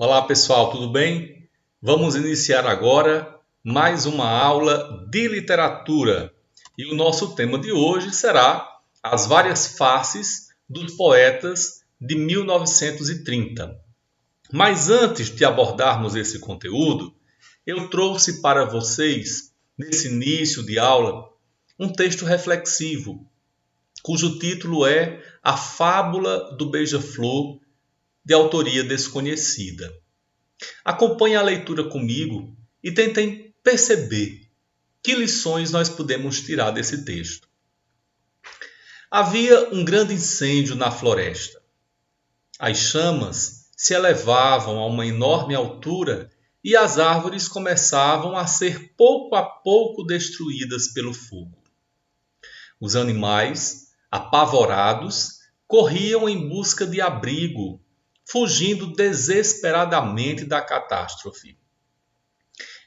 Olá pessoal, tudo bem? Vamos iniciar agora mais uma aula de literatura. E o nosso tema de hoje será as várias faces dos poetas de 1930. Mas antes de abordarmos esse conteúdo, eu trouxe para vocês, nesse início de aula, um texto reflexivo, cujo título é A Fábula do Beija-Flor, de autoria desconhecida. Acompanhe a leitura comigo e tentem perceber que lições nós podemos tirar desse texto. Havia um grande incêndio na floresta. As chamas se elevavam a uma enorme altura e as árvores começavam a ser pouco a pouco destruídas pelo fogo. Os animais, apavorados, corriam em busca de abrigo, fugindo desesperadamente da catástrofe.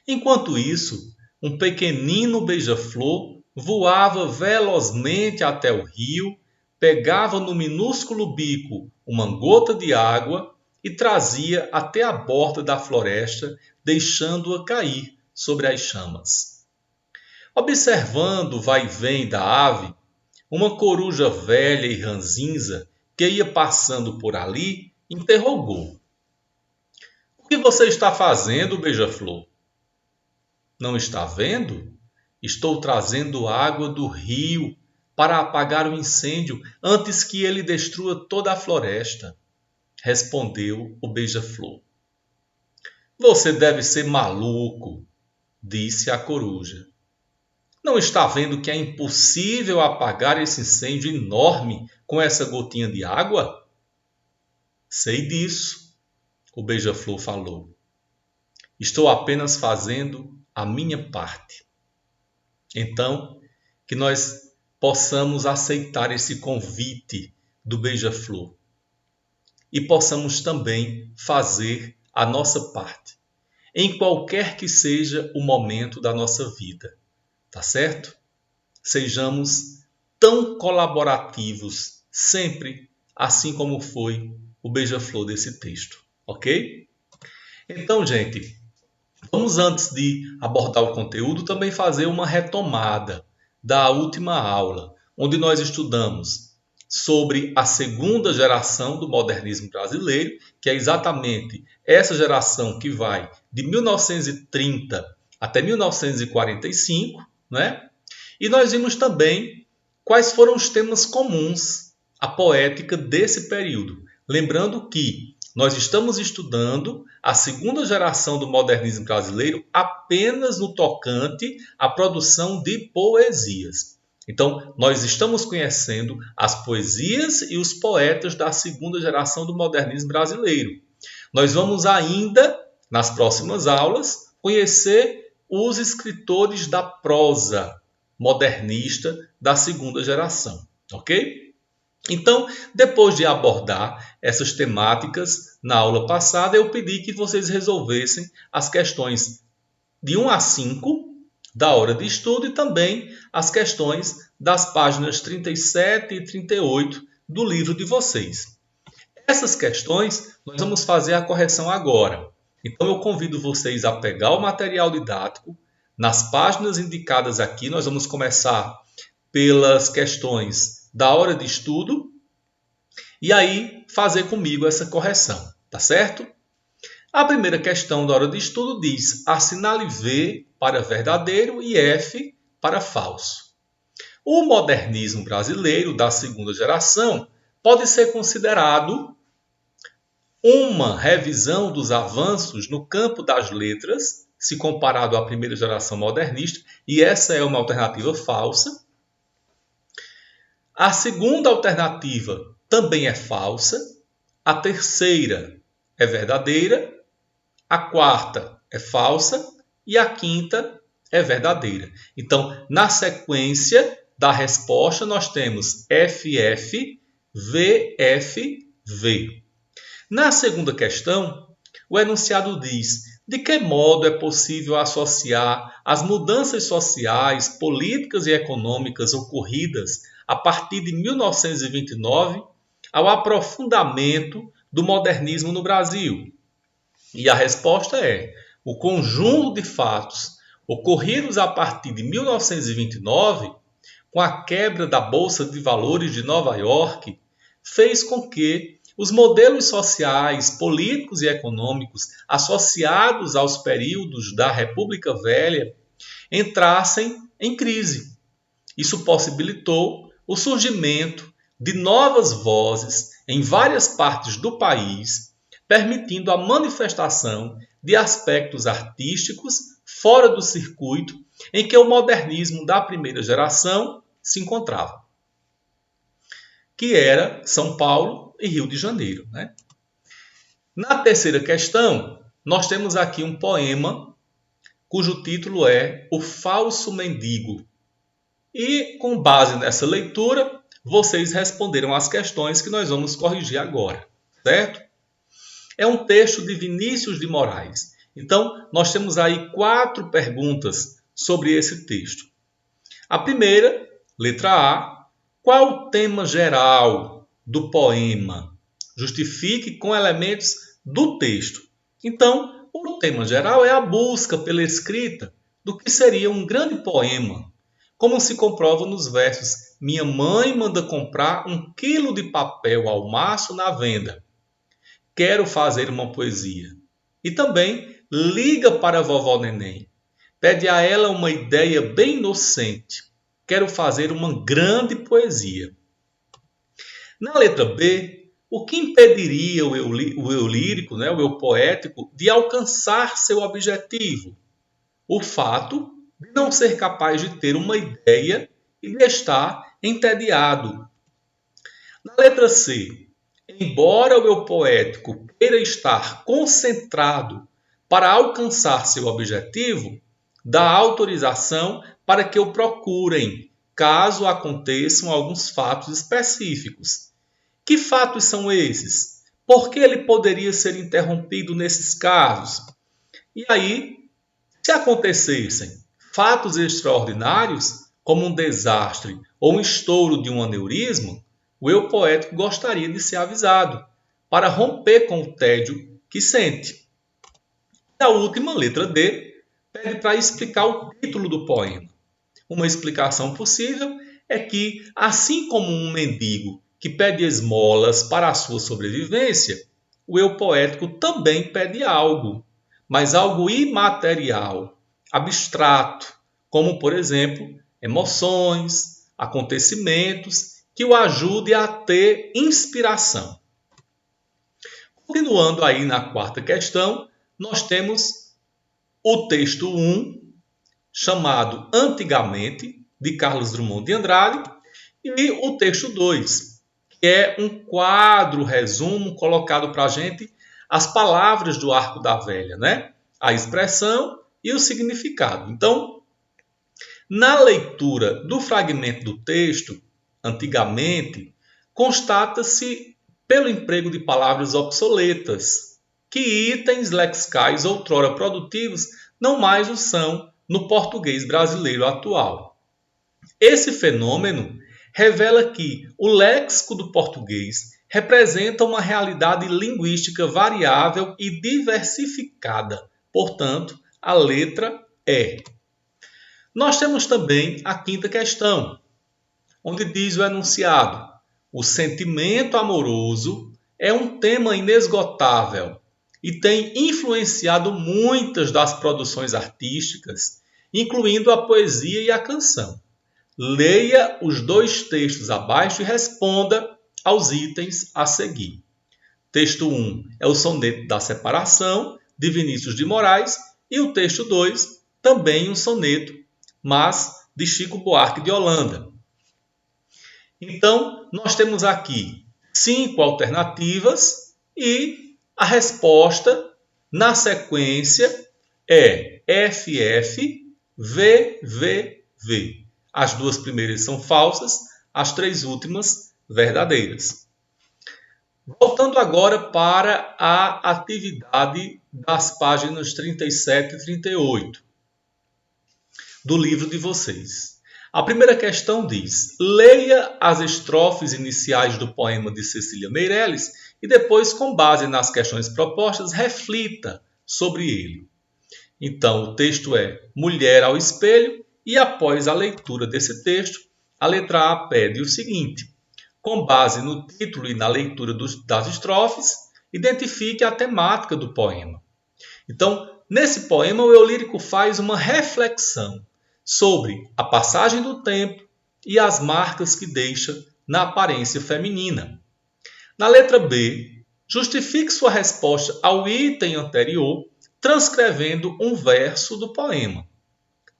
Enquanto isso, um pequenino beija-flor voava velozmente até o rio, pegava no minúsculo bico uma gota de água e trazia até a borda da floresta, deixando-a cair sobre as chamas. Observando o vai e vem da ave, uma coruja velha e ranzinza que ia passando por ali interrogou: "O que você está fazendo, beija-flor?" "Não está vendo? Estou trazendo água do rio para apagar o incêndio antes que ele destrua toda a floresta", respondeu o beija-flor. "Você deve ser maluco", disse a coruja. "Não está vendo que é impossível apagar esse incêndio enorme com essa gotinha de água?" "Sei disso", o beija-flor falou. "Estou apenas fazendo a minha parte." Então, que nós possamos aceitar esse convite do beija-flor e possamos também fazer a nossa parte, em qualquer que seja o momento da nossa vida, tá certo? Sejamos tão colaborativos sempre, assim como foi o beija-flor desse texto, ok? Então, gente, vamos, antes de abordar o conteúdo, também fazer uma retomada da última aula, onde nós estudamos sobre a segunda geração do modernismo brasileiro, que é exatamente essa geração que vai de 1930 até 1945, né? E nós vimos também quais foram os temas comuns à poética desse período. Lembrando que nós estamos estudando a segunda geração do modernismo brasileiro apenas no tocante à produção de poesias. Então, nós estamos conhecendo as poesias e os poetas da segunda geração do modernismo brasileiro. Nós vamos ainda, nas próximas aulas, conhecer os escritores da prosa modernista da segunda geração, ok? Então, depois de abordar essas temáticas na aula passada, eu pedi que vocês resolvessem as questões de 1 a 5 da hora de estudo e também as questões das páginas 37 e 38 do livro de vocês. Essas questões nós vamos fazer a correção agora. Então eu convido vocês a pegar o material didático. Nas páginas indicadas aqui, nós vamos começar pelas questões da hora de estudo e aí fazer comigo essa correção, tá certo? A primeira questão da hora de estudo diz: assinale V para verdadeiro e F para falso. O modernismo brasileiro da segunda geração pode ser considerado uma revisão dos avanços no campo das letras, se comparado à primeira geração modernista, e essa é uma alternativa falsa. A segunda alternativa também é falsa. A terceira é verdadeira. A quarta é falsa. E a quinta é verdadeira. Então, na sequência da resposta, nós temos FF, VF, V. Na segunda questão, o enunciado diz: de que modo é possível associar as mudanças sociais, políticas e econômicas ocorridas a partir de 1929 ao aprofundamento do modernismo no Brasil? E a resposta é: o conjunto de fatos ocorridos a partir de 1929, com a quebra da Bolsa de Valores de Nova York, fez com que os modelos sociais, políticos e econômicos associados aos períodos da República Velha entrassem em crise. Isso possibilitou o surgimento de novas vozes em várias partes do país, permitindo a manifestação de aspectos artísticos fora do circuito em que o modernismo da primeira geração se encontrava, que era São Paulo e Rio de Janeiro, né? Na terceira questão, nós temos aqui um poema cujo título é O Falso Mendigo. E, com base nessa leitura, vocês responderam as questões que nós vamos corrigir agora, certo? É um texto de Vinícius de Moraes. Então, nós temos aí 4 perguntas sobre esse texto. A primeira, letra A, qual o tema geral do poema? Justifique com elementos do texto. Então, o tema geral é a busca pela escrita do que seria um grande poema, como se comprova nos versos: minha mãe manda comprar 1 quilo de papel ao maço na venda. Quero fazer uma poesia. E também liga para a vovó Neném. Pede a ela uma ideia bem inocente. Quero fazer uma grande poesia. Na letra B, o que impediria o eu lírico, né, o eu poético, de alcançar seu objetivo? O fato de não ser capaz de ter uma ideia e de estar entediado. Na letra C, embora o eu poético queira estar concentrado para alcançar seu objetivo, dá autorização para que o procurem, caso aconteçam alguns fatos específicos. Que fatos são esses? Por que ele poderia ser interrompido nesses casos? E aí, se acontecessem fatos extraordinários, como um desastre ou um estouro de um aneurisma, o eu poético gostaria de ser avisado, para romper com o tédio que sente. E a última, letra D, pede para explicar o título do poema. Uma explicação possível é que, assim como um mendigo que pede esmolas para a sua sobrevivência, o eu poético também pede algo, mas algo imaterial, abstrato, como, por exemplo, emoções, acontecimentos que o ajudem a ter inspiração. Continuando aí na quarta questão, nós temos o texto 1, chamado Antigamente, de Carlos Drummond de Andrade, e o texto 2, que é um quadro, resumo, colocado para a gente as palavras do Arco da Velha, né? A expressão e o significado. Então, na leitura do fragmento do texto, antigamente, constata-se pelo emprego de palavras obsoletas, que itens lexicais outrora produtivos não mais o são no português brasileiro atual. Esse fenômeno revela que o léxico do português representa uma realidade linguística variável e diversificada. Portanto, a letra E. Nós temos também a quinta questão, onde diz o enunciado: o sentimento amoroso é um tema inesgotável e tem influenciado muitas das produções artísticas, incluindo a poesia e a canção. Leia os 2 textos abaixo e responda aos itens a seguir. Texto 1 é o Soneto da Separação, de Vinícius de Moraes, e o texto 2, também um soneto, mas de Chico Buarque de Holanda. Então, nós temos aqui 5 alternativas e a resposta, na sequência, é FF, VVV. As 2 primeiras são falsas, as 3 últimas verdadeiras. Voltando agora para a atividade das páginas 37 e 38 do livro de vocês. A primeira questão diz: leia as estrofes iniciais do poema de Cecília Meirelles e depois, com base nas questões propostas, reflita sobre ele. Então, o texto é Mulher ao Espelho e após a leitura desse texto, a letra A pede o seguinte: com base no título e na leitura das estrofes, identifique a temática do poema. Então, nesse poema, o eu lírico faz uma reflexão sobre a passagem do tempo e as marcas que deixa na aparência feminina. Na letra B, justifique sua resposta ao item anterior, transcrevendo um verso do poema.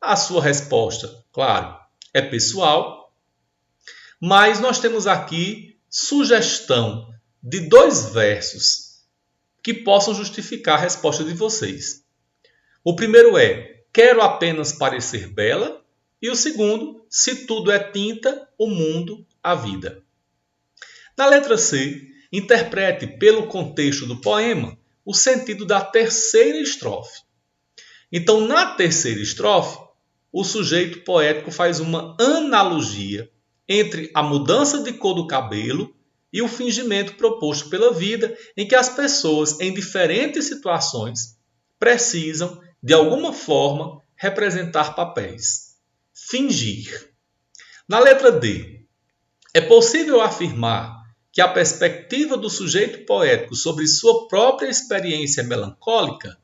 A sua resposta, claro, é pessoal, mas nós temos aqui sugestão de 2 versos que possam justificar a resposta de vocês. O primeiro é: quero apenas parecer bela. E o segundo: se tudo é tinta, o mundo, a vida. Na letra C, interprete pelo contexto do poema o sentido da terceira estrofe. Então, na terceira estrofe, o sujeito poético faz uma analogia entre a mudança de cor do cabelo e o fingimento proposto pela vida, em que as pessoas, em diferentes situações, precisam, de alguma forma, representar papéis. Fingir. Na letra D, é possível afirmar que a perspectiva do sujeito poético sobre sua própria experiência melancólica?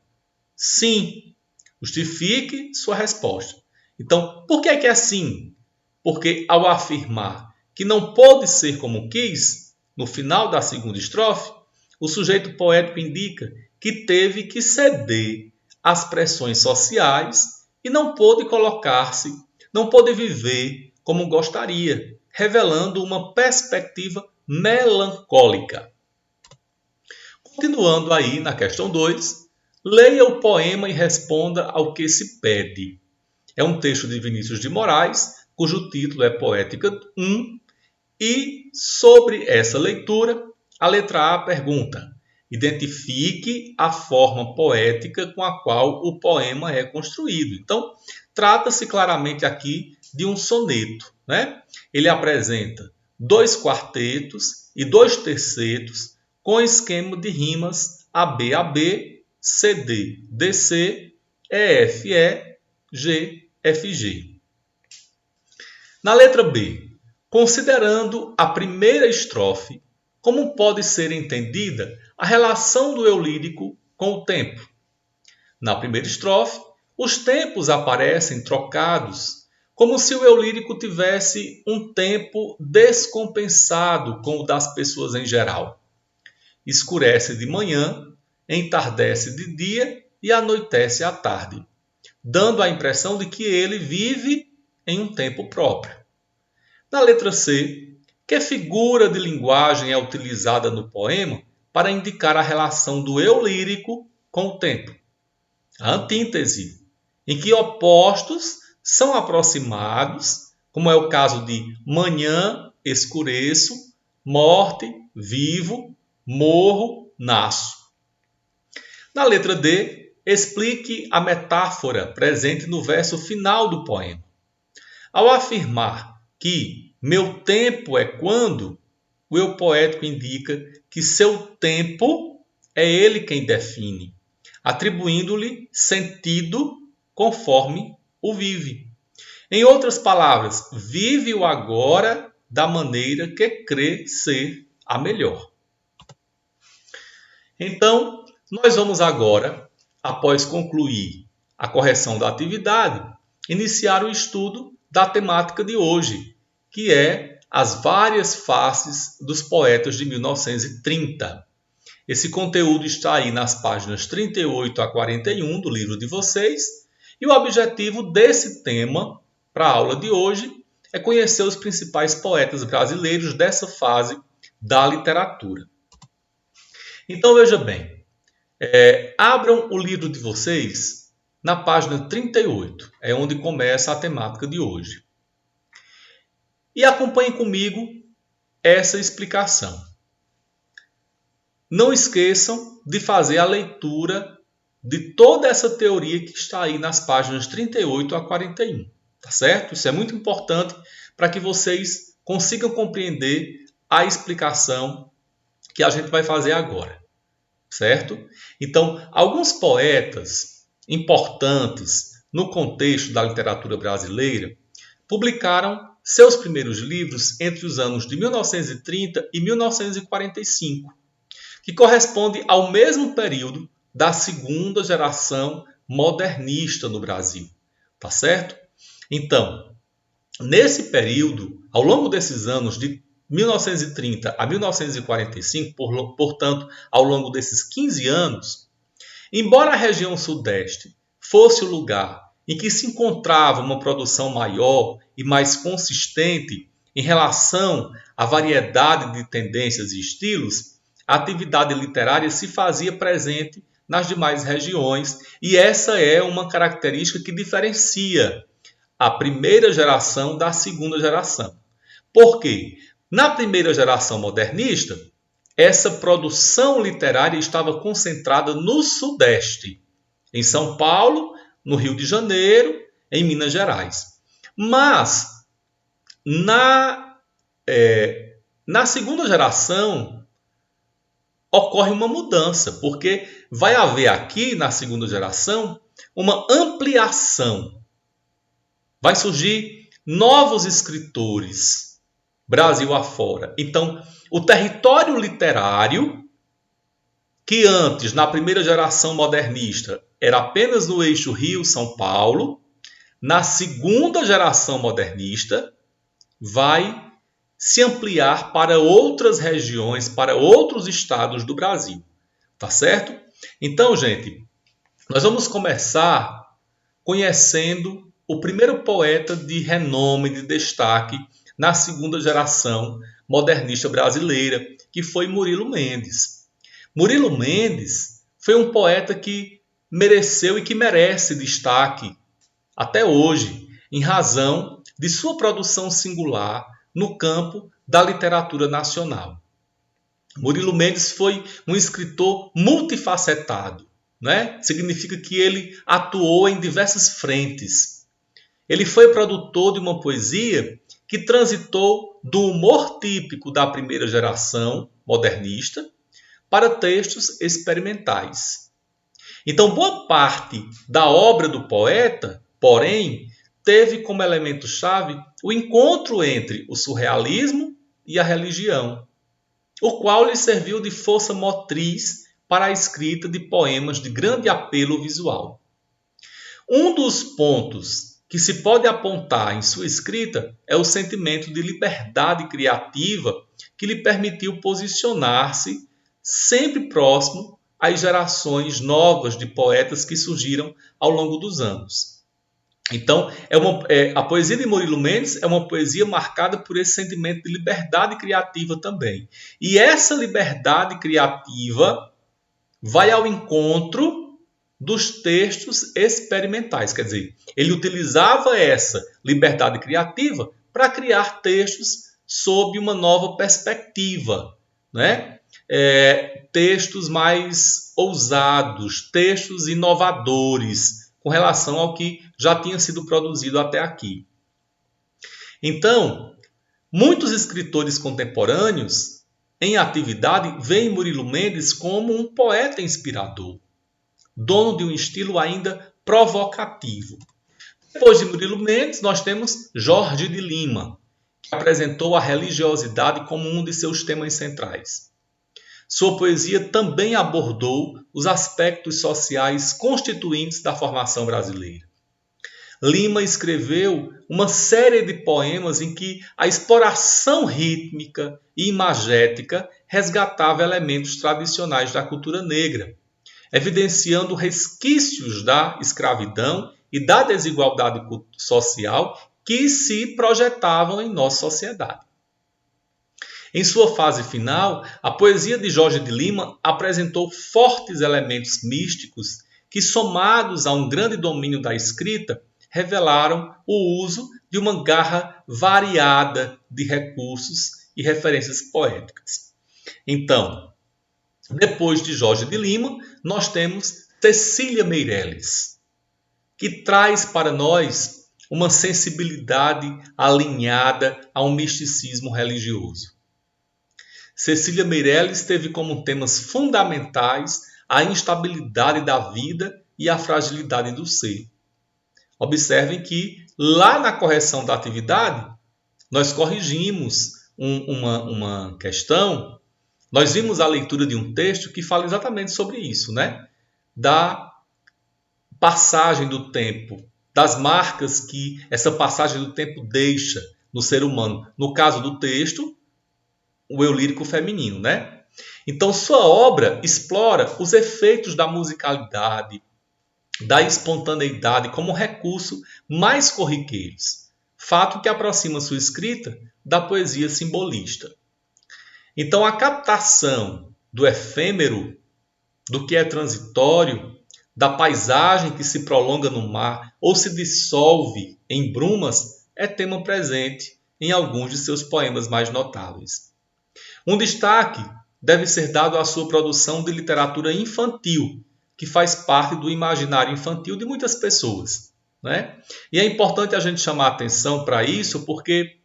Sim. Justifique sua resposta. Então, por que é sim? Porque ao afirmar que não pôde ser como quis, no final da segunda estrofe, o sujeito poético indica que teve que ceder às pressões sociais e não pôde colocar-se, não pôde viver como gostaria, revelando uma perspectiva melancólica. Continuando aí na questão 2, leia o poema e responda ao que se pede. É um texto de Vinícius de Moraes, cujo título é Poética 1, e sobre essa leitura, a letra A pergunta: identifique a forma poética com a qual o poema é construído. Então, trata-se claramente aqui de um soneto, né? Ele apresenta 2 quartetos e 2 tercetos com esquema de rimas AB-AB, CD-DC, EFE, GFG. Na letra B, considerando a primeira estrofe, como pode ser entendida a relação do eu lírico com o tempo? Na primeira estrofe, os tempos aparecem trocados, como se o eu lírico tivesse um tempo descompensado com o das pessoas em geral. Escurece de manhã, entardece de dia e anoitece à tarde, dando a impressão de que ele vive em um tempo próprio. Na letra C, que figura de linguagem é utilizada no poema para indicar a relação do eu lírico com o tempo? A antíntese, em que opostos são aproximados, como é o caso de manhã, escureço, morte, vivo, morro, nasço. Na letra D, explique a metáfora presente no verso final do poema. Ao afirmar que meu tempo é quando, o eu poético indica que seu tempo é ele quem define, atribuindo-lhe sentido conforme o vive. Em outras palavras, vive o agora da maneira que crê ser a melhor. Então, nós vamos agora, após concluir a correção da atividade, iniciar o estudo da temática de hoje, que é as várias faces dos poetas de 1930. Esse conteúdo está aí nas páginas 38 a 41 do livro de vocês, e o objetivo desse tema para a aula de hoje é conhecer os principais poetas brasileiros dessa fase da literatura. Então veja bem, abram o livro de vocês na página 38, é onde começa a temática de hoje. E acompanhem comigo essa explicação. Não esqueçam de fazer a leitura de toda essa teoria que está aí nas páginas 38 a 41. tá certo? Isso é muito importante para que vocês consigam compreender a explicação que a gente vai fazer agora, certo? Então, alguns poetas importantes no contexto da literatura brasileira publicaram seus primeiros livros entre os anos de 1930 e 1945, que corresponde ao mesmo período da segunda geração modernista no Brasil, tá certo? Então, nesse período, ao longo desses anos de 1930 a 1945, portanto, ao longo desses 15 anos, embora a região sudeste fosse o lugar em que se encontrava uma produção maior e mais consistente em relação à variedade de tendências e estilos, a atividade literária se fazia presente nas demais regiões, e essa é uma característica que diferencia a primeira geração da segunda geração. Por quê? Na primeira geração modernista, essa produção literária estava concentrada no Sudeste, em São Paulo, no Rio de Janeiro, em Minas Gerais. Mas, na segunda geração, ocorre uma mudança, porque vai haver aqui, na segunda geração, uma ampliação. Vai surgir novos escritores, Brasil afora. Então, o território literário, que antes, na primeira geração modernista, era apenas no eixo Rio-São Paulo, na segunda geração modernista, vai se ampliar para outras regiões, para outros estados do Brasil. Tá certo? Então, gente, nós vamos começar conhecendo o primeiro poeta de renome, de destaque, na segunda geração modernista brasileira, que foi Murilo Mendes. Murilo Mendes foi um poeta que mereceu e que merece destaque até hoje, em razão de sua produção singular no campo da literatura nacional. Murilo Mendes foi um escritor multifacetado, né? Significa que ele atuou em diversas frentes. Ele foi produtor de uma poesia que transitou do humor típico da primeira geração modernista para textos experimentais. Então, boa parte da obra do poeta, porém, teve como elemento-chave o encontro entre o surrealismo e a religião, o qual lhe serviu de força motriz para a escrita de poemas de grande apelo visual. Um dos pontos que se pode apontar em sua escrita é o sentimento de liberdade criativa que lhe permitiu posicionar-se sempre próximo às gerações novas de poetas que surgiram ao longo dos anos. Então, a poesia de Murilo Mendes é uma poesia marcada por esse sentimento de liberdade criativa também. E essa liberdade criativa vai ao encontro dos textos experimentais. Quer dizer, ele utilizava essa liberdade criativa para criar textos sob uma nova perspectiva, né? Textos mais ousados, textos inovadores, com relação ao que já tinha sido produzido até aqui. Então, muitos escritores contemporâneos em atividade veem Murilo Mendes como um poeta inspirador, dono de um estilo ainda provocativo. Depois de Murilo Mendes, nós temos Jorge de Lima, que apresentou a religiosidade como um de seus temas centrais. Sua poesia também abordou os aspectos sociais constituintes da formação brasileira. Lima escreveu uma série de poemas em que a exploração rítmica e imagética resgatava elementos tradicionais da cultura negra, evidenciando resquícios da escravidão e da desigualdade social que se projetavam em nossa sociedade. Em sua fase final, a poesia de Jorge de Lima apresentou fortes elementos místicos que, somados a um grande domínio da escrita, revelaram o uso de uma garra variada de recursos e referências poéticas. Então, depois de Jorge de Lima, nós temos Cecília Meirelles, que traz para nós uma sensibilidade alinhada a um misticismo religioso. Cecília Meirelles teve como temas fundamentais a instabilidade da vida e a fragilidade do ser. Observem que lá na correção da atividade, nós corrigimos uma questão, nós vimos a leitura de um texto que fala exatamente sobre isso, né? Da passagem do tempo, das marcas que essa passagem do tempo deixa no ser humano. No caso do texto, o eu lírico feminino, né? Então, sua obra explora os efeitos da musicalidade, da espontaneidade como recurso mais corriqueiros, fato que aproxima sua escrita da poesia simbolista. Então, a captação do efêmero, do que é transitório, da paisagem que se prolonga no mar ou se dissolve em brumas, é tema presente em alguns de seus poemas mais notáveis. Um destaque deve ser dado à sua produção de literatura infantil, que faz parte do imaginário infantil de muitas pessoas, né? E é importante a gente chamar a atenção para isso, porque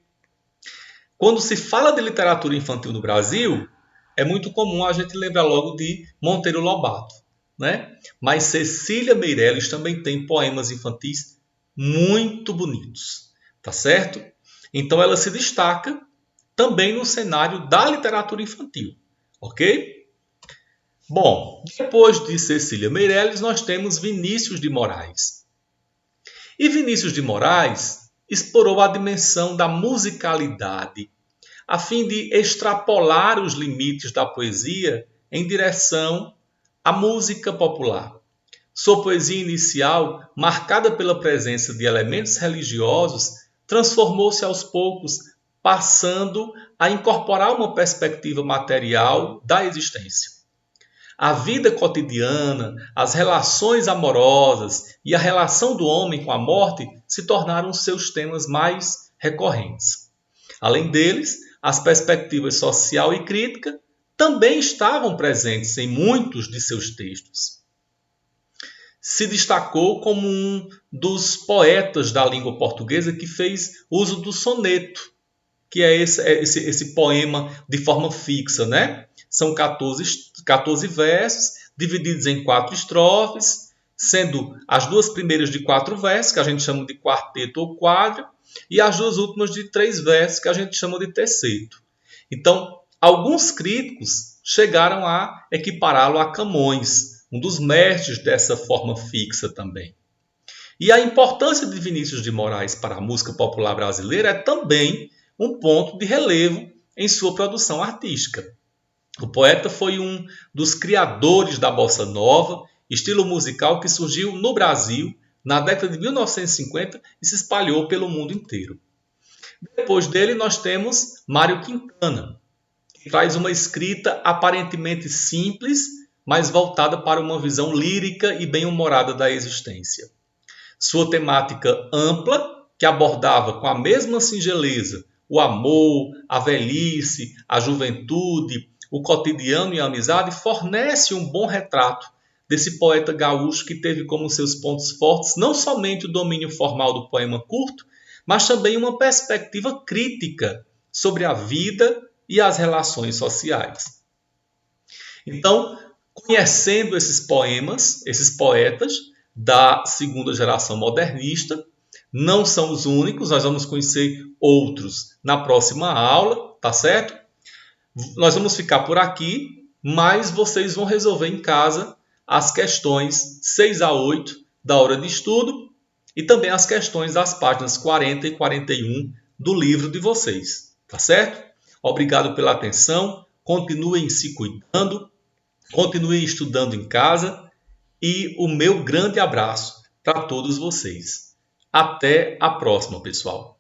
quando se fala de literatura infantil no Brasil, é muito comum a gente lembrar logo de Monteiro Lobato, né? Mas Cecília Meirelles também tem poemas infantis muito bonitos, tá certo? Então ela se destaca também no cenário da literatura infantil, ok? Bom, depois de Cecília Meirelles, nós temos Vinícius de Moraes. E Vinícius de Moraes explorou a dimensão da musicalidade, a fim de extrapolar os limites da poesia em direção à música popular. Sua poesia inicial, marcada pela presença de elementos religiosos, transformou-se aos poucos, passando a incorporar uma perspectiva material da existência. A vida cotidiana, as relações amorosas e a relação do homem com a morte se tornaram seus temas mais recorrentes. Além deles, as perspectivas social e crítica também estavam presentes em muitos de seus textos. Se destacou como um dos poetas da língua portuguesa que fez uso do soneto, que é esse poema de forma fixa, né? São 14 versos, divididos em 4 estrofes, sendo as duas primeiras de 4 versos, que a gente chama de quarteto ou quadro, e as duas últimas de 3 versos, que a gente chama de terceto. Então, alguns críticos chegaram a equipará-lo a Camões, um dos mestres dessa forma fixa também. E a importância de Vinícius de Moraes para a música popular brasileira é também um ponto de relevo em sua produção artística. O poeta foi um dos criadores da bossa nova, estilo musical que surgiu no Brasil na década de 1950 e se espalhou pelo mundo inteiro. Depois dele nós temos Mário Quintana, que traz uma escrita aparentemente simples, mas voltada para uma visão lírica e bem-humorada da existência. Sua temática ampla, que abordava com a mesma singeleza o amor, a velhice, a juventude, o cotidiano e a amizade, fornece um bom retrato desse poeta gaúcho que teve como seus pontos fortes não somente o domínio formal do poema curto, mas também uma perspectiva crítica sobre a vida e as relações sociais. Então, conhecendo esses poemas, esses poetas da segunda geração modernista, não são os únicos, nós vamos conhecer outros na próxima aula, tá certo? Nós vamos ficar por aqui, mas vocês vão resolver em casa as questões 6 a 8 da hora de estudo e também as questões das páginas 40 e 41 do livro de vocês, tá certo? Obrigado pela atenção, continuem se cuidando, continuem estudando em casa e o meu grande abraço para todos vocês. Até a próxima, pessoal!